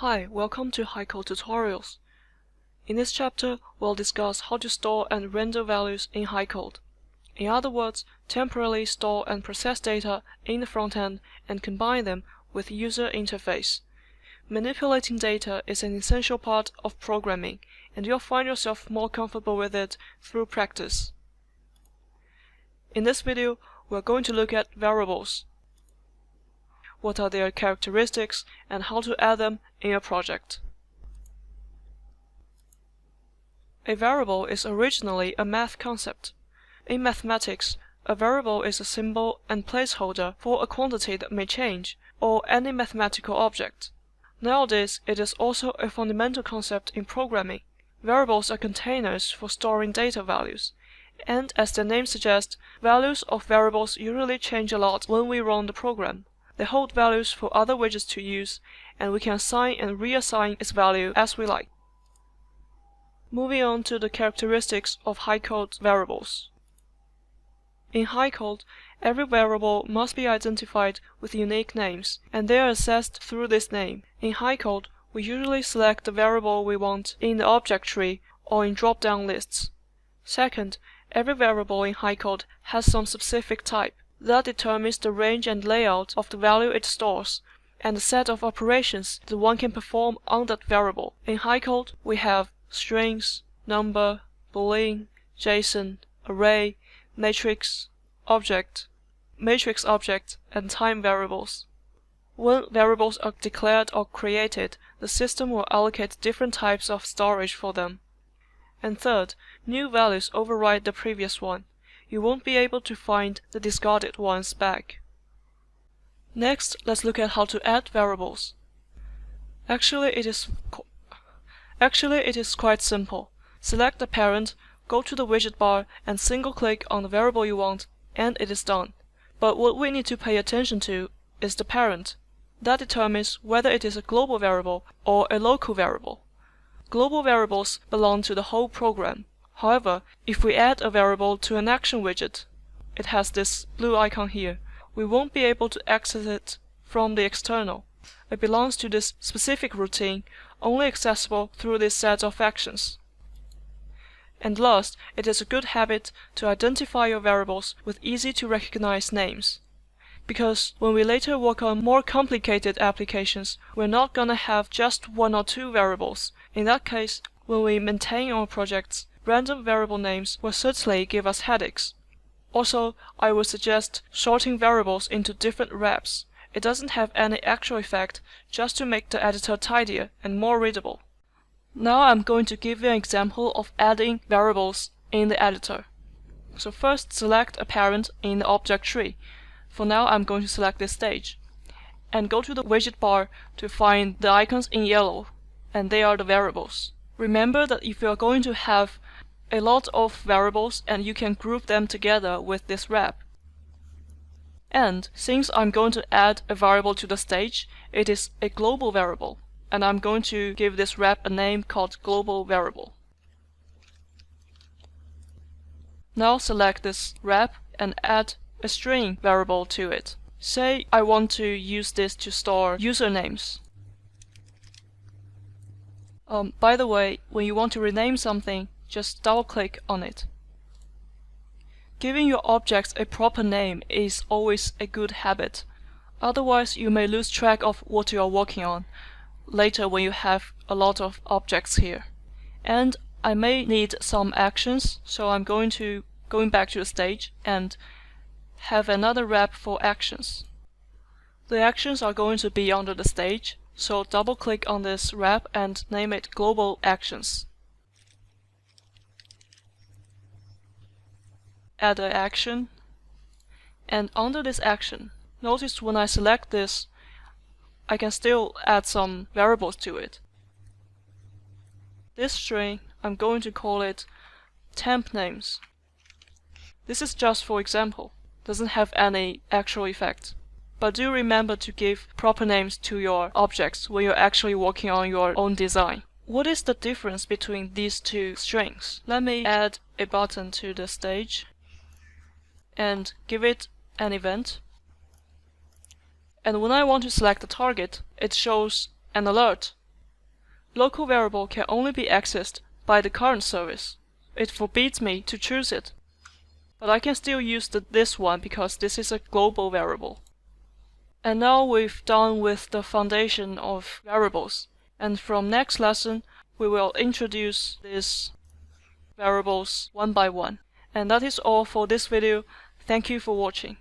Hi, welcome to HiCode Tutorials. In this chapter, we'll discuss how to store and render values in HiCode. In other words, temporarily store and process data in the front end and combine them with user interface. Manipulating data is an essential part of programming, and you'll find yourself more comfortable with it through practice. In this video, we're going to look at variables. What are their characteristics and how to add them in a project. A variable is originally a math concept. In mathematics, a variable is a symbol and placeholder for a quantity that may change, or any mathematical object. Nowadays, it is also a fundamental concept in programming. Variables are containers for storing data values, and as their name suggests, values of variables usually change a lot when we run the program. They hold values for other widgets to use, and we can assign and reassign its value as we like. Moving on to the characteristics of HiCode variables. In HiCode, every variable must be identified with unique names, and they are accessed through this name. In HiCode, we usually select the variable we want in the object tree or in drop-down lists. Second, every variable in HiCode has some specific type that determines the range and layout of the value it stores, and the set of operations that one can perform on that variable. In HiCode, we have strings, number, boolean, JSON, array, matrix object, and time variables. When variables are declared or created, the system will allocate different types of storage for them. And third, new values override the previous one. You won't be able to find the discarded ones back. Next, let's look at how to add variables. Actually, it is quite simple. Select the parent, go to the widget bar, and single-click on the variable you want, and it is done. But what we need to pay attention to is the parent. That determines whether it is a global variable or a local variable. Global variables belong to the whole program. However, if we add a variable to an action widget, it has this blue icon here, we won't be able to access it from the external. It belongs to this specific routine, only accessible through this set of actions. And last, it is a good habit to identify your variables with easy-to-recognize names. Because when we later work on more complicated applications, we're not gonna have just one or two variables. In that case, when we maintain our projects, random variable names will certainly give us headaches. Also, I would suggest sorting variables into different wraps. It doesn't have any actual effect, just to make the editor tidier and more readable. Now I'm going to give you an example of adding variables in the editor. So first, select a parent in the object tree. For now, I'm going to select this stage. And go to the widget bar to find the icons in yellow, and they are the variables. Remember that if you are going to have a lot of variables, and you can group them together with this wrap. And since I'm going to add a variable to the stage, it is a global variable, and I'm going to give this wrap a name called global variable. Now select this wrap and add a string variable to it. Say I want to use this to store usernames. By the way, when you want to rename something, just double-click on it. Giving your objects a proper name is always a good habit. Otherwise, you may lose track of what you are working on later when you have a lot of objects here. And I may need some actions, so I'm going back to the stage and have another wrap for actions. The actions are going to be under the stage, so double-click on this wrap and name it Global Actions. Add an action, and under this action, notice when I select this, I can still add some variables to it. This string, I'm going to call it temp names. This is just for example, doesn't have any actual effect. But do remember to give proper names to your objects when you're actually working on your own design. What is the difference between these two strings? Let me add a button to the stage and give it an event. And when I want to select the target, it shows an alert local variable can only be accessed by the current service. It forbids me to choose it. But I can still use this one because this is a global variable. And now we've done with the foundation of variables. And from next lesson, we will introduce these variables one by one. And that is all for this video. Thank you for watching.